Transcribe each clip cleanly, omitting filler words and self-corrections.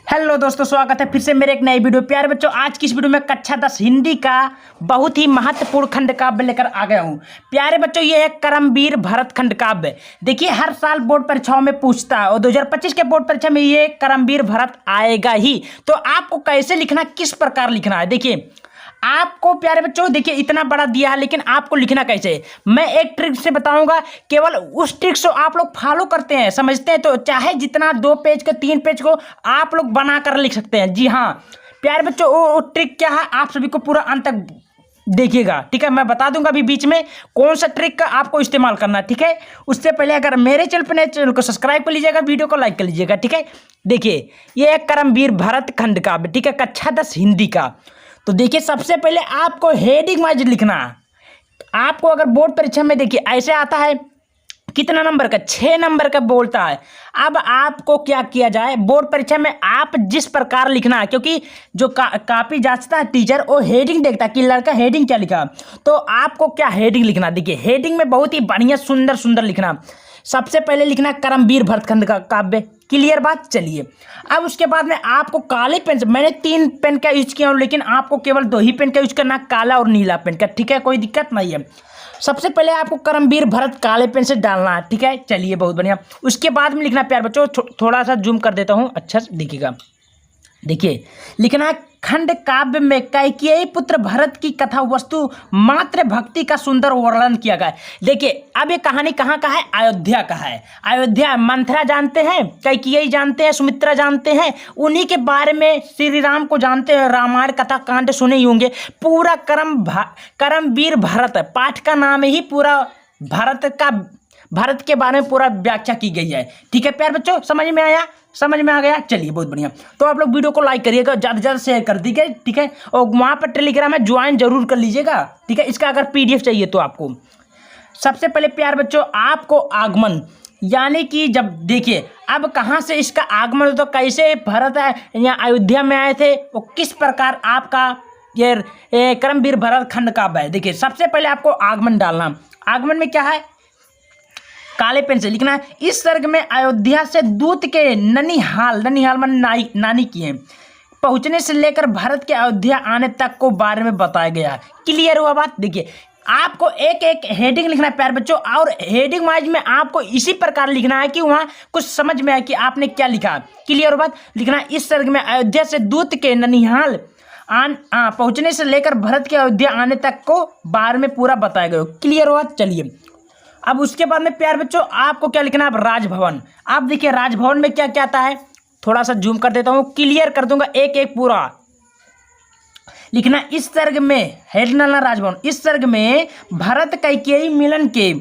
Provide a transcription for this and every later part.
Hello दोस्तों, स्वागत है फिर से मेरे एक नई वीडियो। प्यारे बच्चों, आज की इस वीडियो में कक्षा 10 हिंदी का बहुत ही महत्वपूर्ण खंड काव्य लेकर आ गया हूँ। प्यारे बच्चों, ये है करमवीर भरत खंड काव्य। देखिए, हर साल बोर्ड परीक्षाओं में पूछता है और 2025 के बोर्ड परीक्षा में ये करमवीर भरत आएगा ही। तो आपको कैसे लिखना, किस प्रकार लिखना है, देखिए आपको प्यारे बच्चों, देखिए इतना बड़ा दिया है, लेकिन आपको लिखना कैसे है मैं एक ट्रिक से बताऊंगा। केवल उस ट्रिक को आप लोग फॉलो करते हैं, समझते हैं, तो चाहे जितना 2 पेज का 3 पेज को आप लोग बनाकर लिख सकते हैं। जी हाँ प्यारे बच्चों, वो ट्रिक क्या है आप सभी को पूरा अंत तक देखिएगा, ठीक है। मैं बता दूंगा अभी बीच में कौन सा ट्रिक का आपको इस्तेमाल करना है, ठीक है। उससे पहले अगर मेरे चैनल को सब्सक्राइब कर लीजिएगा, वीडियो को लाइक कर लीजिएगा, ठीक है। देखिए, ये है करमवीर भरत खंड काव्य, ठीक है, कक्षा 10 हिंदी का। तो देखिए, सबसे पहले आपको हेडिंग वाइज लिखना है। आपको अगर बोर्ड परीक्षा में देखिए ऐसे आता है, कितना नंबर का, 6 नंबर का बोलता है। अब आपको क्या किया जाए, बोर्ड परीक्षा में आप जिस प्रकार लिखना है, क्योंकि जो कॉपी जांचता है टीचर, वो हेडिंग देखता है कि लड़का हेडिंग क्या लिखा। तो आपको क्या हेडिंग लिखना, देखिए हेडिंग में बहुत ही बढ़िया सुंदर सुंदर लिखना। सबसे पहले लिखना करमवीर भरतखंड का काव्य। क्लियर बात। चलिए, अब उसके बाद में आपको काले पेन से, मैंने 3 पेन का यूज किया हूँ, लेकिन आपको केवल 2 ही पेन का यूज करना, काला और नीला पेन का, ठीक है, कोई दिक्कत नहीं है। सबसे पहले आपको करमवीर भरत काले पेन से डालना है, ठीक है। चलिए, बहुत बढ़िया। उसके बाद में लिखना, प्यार बच्चों थोड़ा सा जूम कर देता हूँ, अच्छा से देखिएगा। देखिए, लिखना है खंड काव्य में कैकेयी पुत्र भरत की कथा वस्तु मात्र भक्ति का सुंदर वर्णन किया गया है। देखिए, अब ये कहानी कहाँ का है, अयोध्या का है। अयोध्या, मंथरा जानते हैं, कैकेयी जानते हैं, सुमित्रा जानते हैं, उन्हीं के बारे में श्री राम को जानते हैं, रामायण कथा कांड सुने ही होंगे। पूरा करमवीर भरत, पाठ का नाम ही पूरा भारत के बारे में पूरा व्याख्या की गई है, ठीक है। प्यार बच्चों, समझ में आया, समझ में आ गया। चलिए, बहुत बढ़िया। तो आप लोग वीडियो को लाइक करिएगा, ज़्यादा से ज़्यादा शेयर कर दीजिए, ठीक है। और वहाँ पर टेलीग्राम में ज्वाइन जरूर कर लीजिएगा, ठीक है। इसका अगर PDF चाहिए तो आपको सबसे पहले प्यार बच्चों आपको आगमन, यानी कि जब देखिए अब कहाँ से इसका आगमन हो, तो कैसे भरत यहाँ अयोध्या में आए थे, वो किस प्रकार आपका ये करमवीर भरत खंड काव्य है। देखिए, सबसे पहले आपको आगमन डालना। आगमन में क्या है, काले पेन से लिखना है। इस सर्ग में अयोध्या से दूत के ननिहाल मन नानी किए पहुंचने से लेकर भारत के अयोध्या आने तक को बारे में बताया गया है। क्लियर हुआ बात। देखिए, आपको एक एक हेडिंग लिखना है प्यार बच्चों, और हेडिंग वाइज में आपको इसी प्रकार लिखना है कि वहाँ कुछ समझ में आए कि आपने क्या लिखा। क्लियर हुआ बात। लिखना है इस सर्ग में अयोध्या से दूत के ननिहाल पहुंचने से लेकर भारत के अयोध्या आने तक को बारे में पूरा बताया गया। क्लियर हुआ। चलिए, अब उसके बाद में प्यार बच्चों आपको क्या लिखना है, राजभवन। आप देखिए राजभवन में क्या क्या आता है, थोड़ा सा जूम कर देता हूँ, क्लियर कर दूंगा एक एक पूरा लिखना। इस सर्ग में हेडना राजभवन, इस सर्ग में भरत कैकेयी मिलन के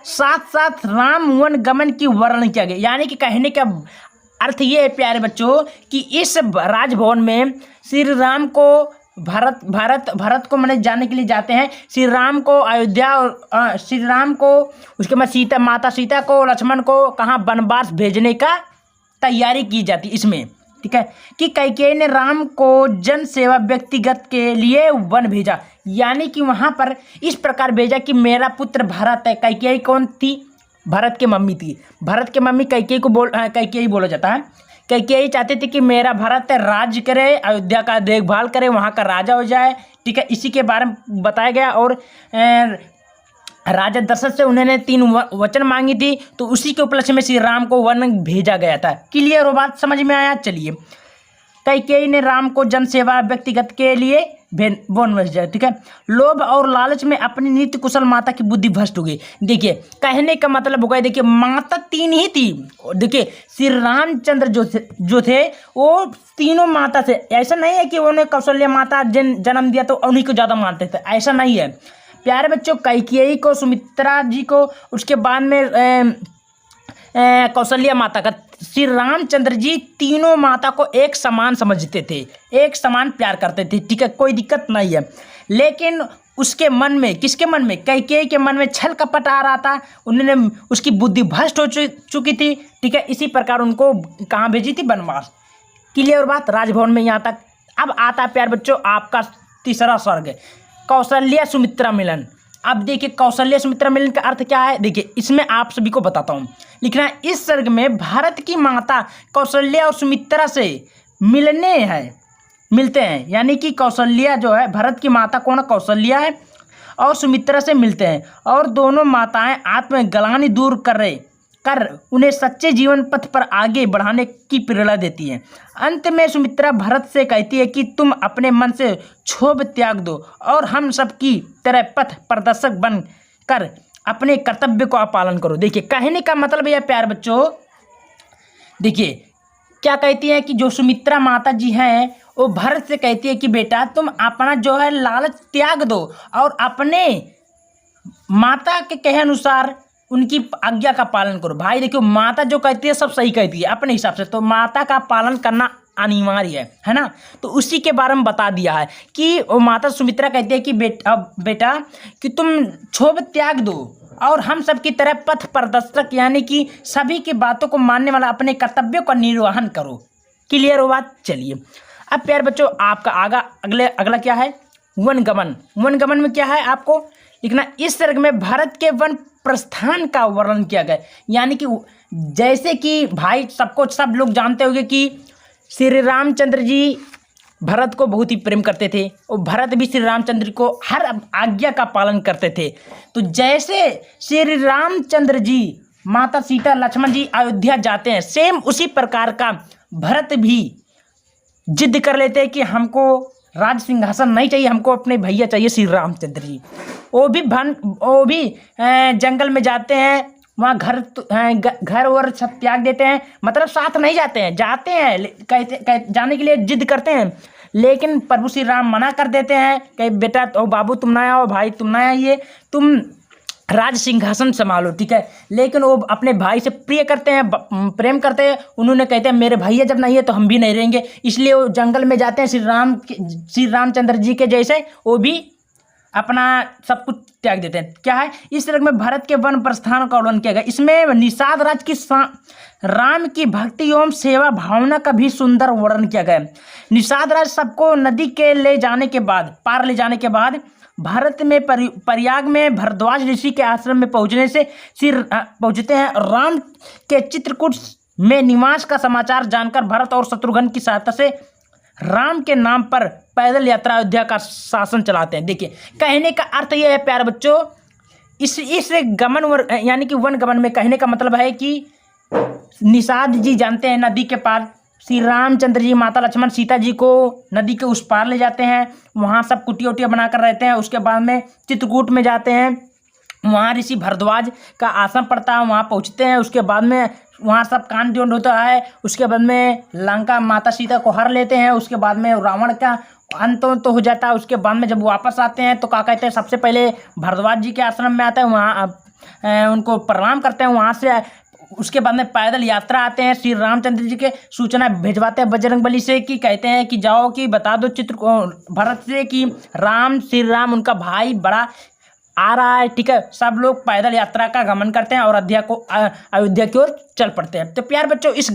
साथ साथ राम वन गमन की वर्णन किया गया। यानी कि कहने का अर्थ ये है प्यारे बच्चों कि इस राजभवन में श्री राम को भारत को मैंने जाने के लिए जाते हैं। श्री राम को अयोध्या और श्री राम को, उसके बाद माता सीता को, लक्ष्मण को कहाँ वनवास भेजने का तैयारी की जाती इसमें, ठीक है। कि कैकेयी ने राम को जन सेवा व्यक्तिगत के लिए वन भेजा, यानी कि वहाँ पर इस प्रकार भेजा कि मेरा पुत्र भरत है। कैकेयी कौन थी, भरत की मम्मी थी। भरत की मम्मी कैकेयी बोला जाता है। कैकेयी चाहते थे कि मेरा भरत राज्य करे, अयोध्या का देखभाल करे, वहाँ का राजा हो जाए, ठीक है। इसी के बारे में बताया गया। और राजा दशरथ से उन्होंने 3 वचन मांगी थी, तो उसी के उपलक्ष्य में श्री राम को वन भेजा गया था। क्लियर हो बात, समझ में आया। चलिए, कैकेयी ने राम को जन सेवा व्यक्तिगत के लिए वन भेजा, ठीक है। लोभ और लालच में अपनी नित्य कुशल माता की बुद्धि भ्रष्ट हो गई। देखिए, कहने का मतलब हो गया, देखिए माता 3 ही थी। देखिए, श्री रामचंद्र जो थे वो तीनों माता से, ऐसा नहीं है कि उन्होंने कौशल्या माता जन्म दिया तो उन्हीं को ज़्यादा मानते थे, ऐसा नहीं है प्यारे बच्चों। कैकेयी को, सुमित्रा जी को, उसके बाद में कौशल्या माता का, श्री रामचंद्र जी तीनों माता को एक समान समझते थे, एक समान प्यार करते थे, ठीक है, कोई दिक्कत नहीं है। लेकिन उसके मन में, किसके मन में, कैकेयी के मन में छल कपट आ रहा था, उन्होंने उसकी बुद्धि भ्रष्ट हो चुकी थी, ठीक है। इसी प्रकार उनको कहाँ भेजी थी, वनवास। क्लियर बात। राजभवन में यहाँ तक। अब आता है प्यार बच्चों आपका तीसरा सर्ग, कौशल्या सुमित्रा मिलन। अब देखिए, कौशल्या सुमित्रा मिलन का अर्थ क्या है, देखिए इसमें आप सभी को बताता हूँ। लिखना है इस सर्ग में भारत की माता कौशल्या और सुमित्रा से मिलते हैं, यानी कि कौशल्या जो है भरत की माता कौन कौशल्या है और सुमित्रा से मिलते हैं और दोनों माताएं आत्मग्लानि दूर कर उन्हें सच्चे जीवन पथ पर आगे बढ़ाने की प्रेरणा देती हैं। अंत में सुमित्रा भरत से कहती है कि तुम अपने मन से क्षोभ त्याग दो और हम सब की तरह पथ प्रदर्शक बन कर अपने कर्तव्य का पालन करो। देखिए कहने का मतलब यह प्यारे बच्चों, देखिए क्या कहती है कि जो सुमित्रा माता जी हैं वो भरत से कहती है कि बेटा तुम अपना जो है लालच त्याग दो और अपने माता के कहे अनुसार उनकी आज्ञा का पालन करो। भाई देखियो माता जो कहती है सब सही कहती है अपने हिसाब से, तो माता का पालन करना अनिवार्य है ना। तो उसी के बारे में बता दिया है कि वो माता सुमित्रा कहती है कि बेटा कि तुम क्षोभ त्याग दो और हम सब की तरह पथ प्रदर्शक यानी कि सभी की बातों को मानने वाला अपने कर्तव्यों का निर्वहन करो। क्लियर हो बात? चलिए अब प्यारे बच्चों आपका अगला क्या है, वनगमन। वनगमन में क्या है आपको लिखना, इस सर्ग में भारत के वन प्रस्थान का वर्णन किया गया। यानी कि जैसे कि भाई सब लोग जानते होंगे कि श्री रामचंद्र जी भरत को बहुत ही प्रेम करते थे और भरत भी श्री रामचंद्र को हर आज्ञा का पालन करते थे। तो जैसे श्री रामचंद्र जी माता सीता लक्ष्मण जी अयोध्या जाते हैं, सेम उसी प्रकार का भरत भी जिद कर लेते हैं कि हमको राज सिंहासन नहीं चाहिए, हमको अपने भैया चाहिए श्री रामचंद्र जी। वो भी जंगल में जाते हैं, वहाँ घर और सब त्याग देते हैं, मतलब साथ नहीं जाते हैं, जाने के लिए जिद करते हैं, लेकिन प्रभु श्री राम मना कर देते हैं कि बेटा ओ बाबू तुम ना आओ, भाई तुम ना आइए, तुम राज सिंहासन संभालो, ठीक है। लेकिन वो अपने भाई से प्रेम करते हैं। उन्होंने कहते हैं मेरे भैया जब नहीं है तो हम भी नहीं रहेंगे, इसलिए वो जंगल में जाते हैं श्री रामचंद्र जी के जैसे वो भी अपना सब कुछ त्याग देते हैं। क्या है इस तरह में भारत के वन प्रस्थान का वर्णन किया गया। इसमें निषाद राज की राम की भक्ति एवं सेवा भावना का भी सुंदर वर्णन किया गया। निषाद राज सबको नदी के पार ले जाने के बाद भारत में प्रयाग में भरद्वाज ऋषि के आश्रम में पहुंचते हैं। राम के चित्रकूट में निवास का समाचार जानकर भरत और शत्रुघ्न की सहायता से राम के नाम पर पैदल यात्रा अयोध्या का शासन चलाते हैं। देखिए कहने का अर्थ यह है प्यारे बच्चों, इस गमन यानी कि वन गमन में कहने का मतलब है कि निषाद जी जानते हैं नदी के पार श्री रामचंद्र जी माता लक्ष्मण सीता जी को नदी के उस पार ले जाते हैं, वहाँ सब कुटिया उटिया बनाकर रहते हैं। उसके बाद में चित्रकूट में जाते हैं, वहाँ ऋषि भरद्वाज का आश्रम पड़ता है, वहाँ पहुँचते हैं। उसके बाद में वहाँ सब कांड होता है। उसके बाद में लंका माता सीता को हर लेते हैं। उसके बाद में रावण का अंत तो हो जाता है। उसके बाद में जब वापस आते हैं तो क्या कहते हैं, सबसे पहले भरद्वाज जी के आश्रम में आते हैं, वहाँ उनको प्रणाम करते हैं। वहाँ से उसके बाद में पैदल यात्रा आते हैं, श्री रामचंद्र जी के सूचना भेजवाते हैं बजरंगबली से कि कहते हैं कि जाओ कि बता दो भरत से कि श्री राम उनका भाई बड़ा आ रहा है, ठीक है। सब लोग पैदल यात्रा का गमन करते हैं और अयोध्या की ओर चल पड़ते हैं। तो प्यार बच्चों इस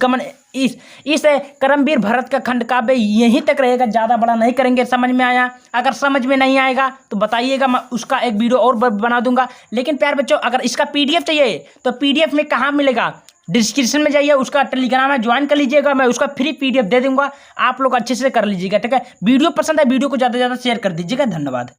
करमवीर भरत का खंड काव्य यहीं तक रहेगा, ज़्यादा बड़ा नहीं करेंगे। समझ में आया? अगर समझ में नहीं आएगा तो बताइएगा, मैं उसका एक वीडियो और बना दूंगा। लेकिन प्यार बच्चों अगर इसका PDF चाहिए तो PDF में कहाँ मिलेगा? डिस्क्रिप्शन में जाइए, उसका टेलीग्राम है, ज्वाइन कर लीजिएगा, मैं उसका फ्री PDF दे दूंगा, आप लोग अच्छे से कर लीजिएगा, ठीक है। वीडियो पसंद है वीडियो को ज़्यादा से ज़्यादा शेयर कर दीजिएगा। धन्यवाद।